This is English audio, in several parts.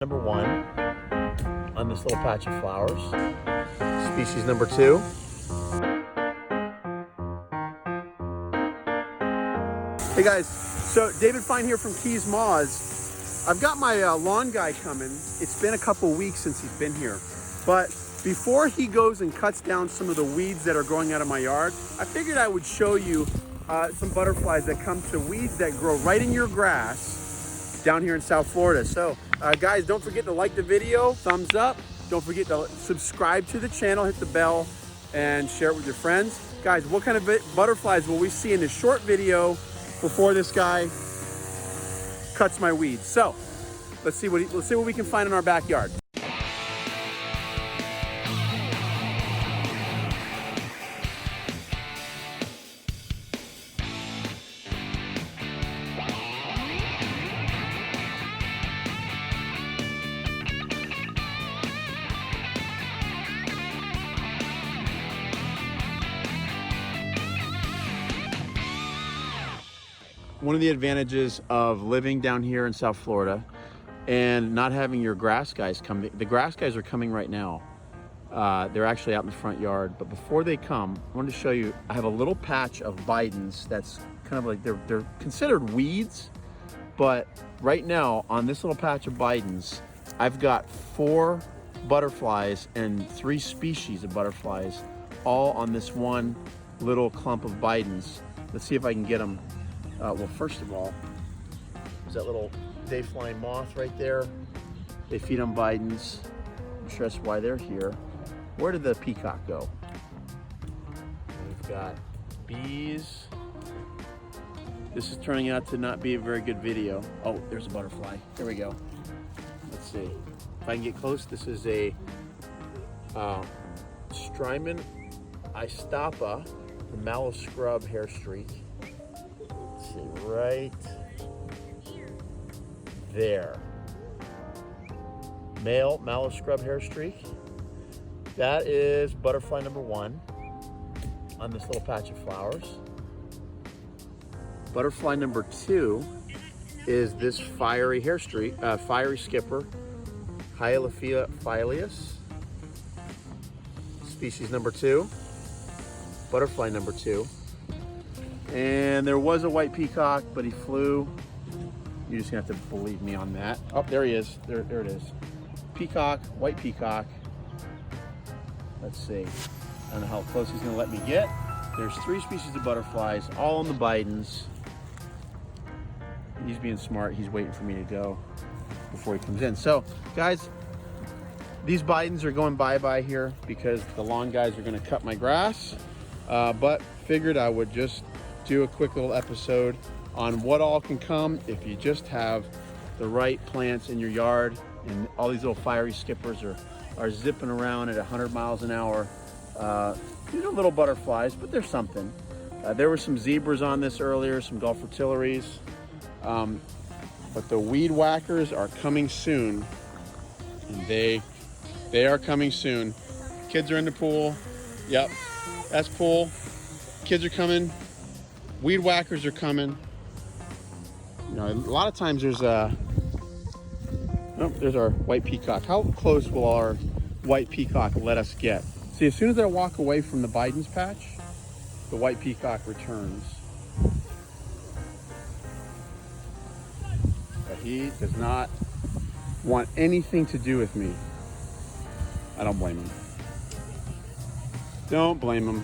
Number 1 on this little patch of flowers. Species number 2. Hey guys, so David Fine here from Keys MOTHS. I've got my lawn guy coming. It's been a couple weeks since he's been here. But before he goes and cuts down some of the weeds that are growing out of my yard, I figured I would show you some butterflies that come to weeds that grow right in your grass down here in South Florida. So guys, don't forget to like the video, thumbs up. Don't forget to subscribe to the channel, hit the bell, and share it with your friends. Guys, what kind of butterflies will we see in this short video before this guy cuts my weeds? So let's see what we can find in our backyard. One of the advantages of living down here in South Florida and not having your grass guys come, the grass guys are coming right now. They're actually out in the front yard, but before they come, I wanted to show you, I have a little patch of Bidens that's kind of like, they're considered weeds, but right now on this little patch of Bidens, I've got 4 butterflies and 3 species of butterflies all on this one little clump of Bidens. Let's see if I can get them. Well, first of all, there's that little day-flying moth right there. They feed on Bidens. I'm sure that's why they're here. Where did the peacock go? We've got bees. This is turning out to not be a very good video. Oh, there's a butterfly. Here we go. Let's see. If I can get close, this is a Strymon istapa, the mallow scrub hair streak. See, right there. Male mallow scrub hair streak. That is butterfly number 1 on this little patch of flowers. Butterfly number 2 is this fiery hair streak, fiery skipper, Hyalophilius. Species number 2, butterfly number 2. And there was a white peacock, but he flew. You're just gonna have to believe me on that. Oh, there he is. There it is. Peacock, white peacock. Let's see. I don't know how close he's gonna let me get. There's 3 species of butterflies, all on the Bidens. He's being smart. He's waiting for me to go before he comes in. So, guys, these Bidens are going bye-bye here because the lawn guys are gonna cut my grass. But figured I would just do a quick little episode on what all can come if you just have the right plants in your yard. And all these little fiery skippers are zipping around at 100 miles an hour. These are little butterflies, but they're something. There were some zebras on this earlier, some Gulf fritillaries. But the weed whackers are coming soon. And they are coming soon. Kids are in the pool. Yep, that's pool. Kids are coming. Weed whackers are coming. You know, a lot of times there's oh, there's our white peacock. How close will our white peacock let us get? See, as soon as I walk away from the Bidens patch, the white peacock returns. But he does not want anything to do with me. I don't blame him. Don't blame him.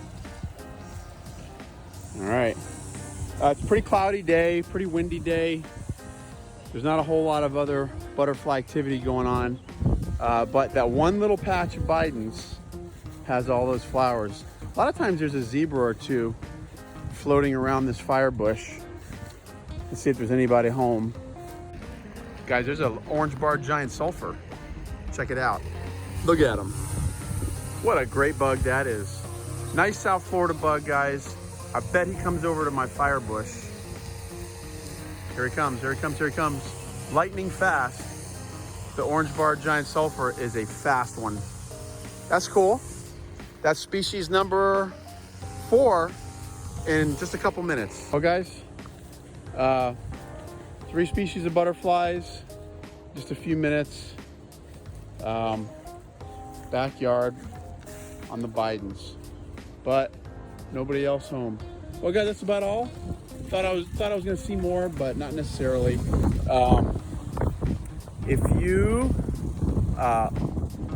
All right. It's a pretty cloudy day, pretty windy day. There's not a whole lot of other butterfly activity going on. But that one little patch of Bidens has all those flowers. A lot of times there's a zebra or 2 floating around this fire bush. Let's see if there's anybody home. Guys, there's an orange-barred giant sulfur. Check it out. Look at him. What a great bug that is. Nice South Florida bug, guys. I bet he comes over to my fire bush. Here he comes, here he comes, here he comes. Lightning fast. The orange-barred giant sulfur is a fast one. That's cool. That's species number 4 in just a couple minutes. Oh, guys, 3 species of butterflies, just a few minutes. backyard on the Bidens, but nobody else home. Well, guys, that's about all. Thought I was gonna see more, but not necessarily. If you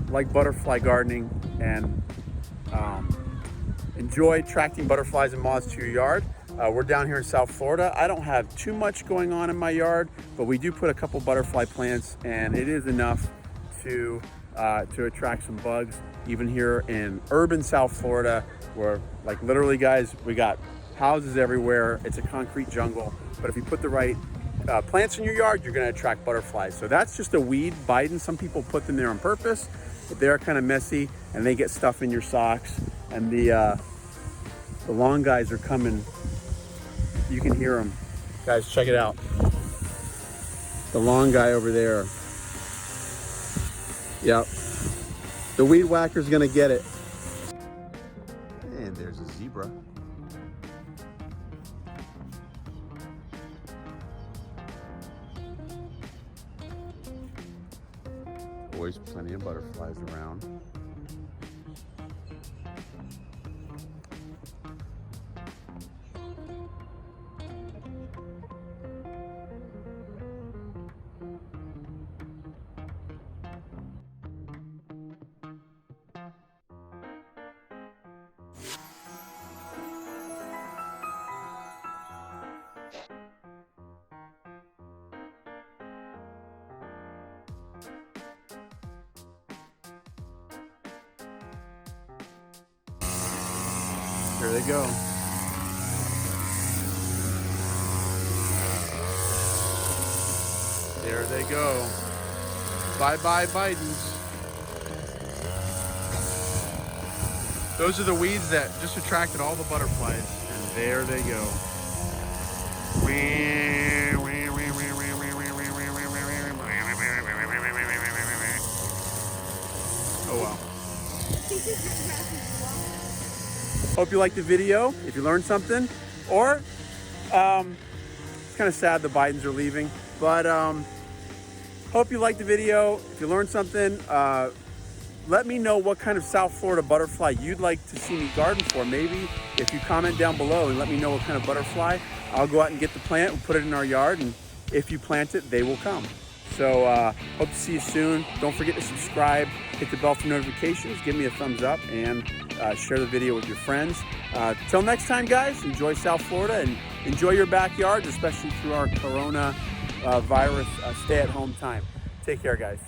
like butterfly gardening and enjoy attracting butterflies and moths to your yard, we're down here in South Florida. I don't have too much going on in my yard, but we do put a couple butterfly plants, and it is enough to attract some bugs. Even here in urban South Florida, where like literally, guys, we got houses everywhere. It's a concrete jungle, but if you put the right plants in your yard, you're going to attract butterflies. So that's just a weed, Biden. Some people put them there on purpose, but they're kind of messy and they get stuff in your socks. And the lawn guys are coming. You can hear them. Guys, check it out. The lawn guy over there. Yep. The weed whacker's going to get it. And there's a zebra. Always plenty of butterflies around. Here they go. There they go. Bye-bye, Bidens. Those are the weeds that just attracted all the butterflies. And there they go. Oh well. Hope you liked the video. If you learned something, or it's kind of sad the Bidens are leaving, but hope you liked the video. If you learned something, let me know what kind of South Florida butterfly you'd like to see me garden for. Maybe if you comment down below and let me know what kind of butterfly, I'll go out and get the plant and put it in our yard, and if you plant it, they will come. So hope to see you soon. Don't forget to subscribe, hit the bell for notifications, give me a thumbs up, and share the video with your friends. Till next time, guys, enjoy South Florida and enjoy your backyards, especially through our corona virus stay-at-home time. Take care, guys.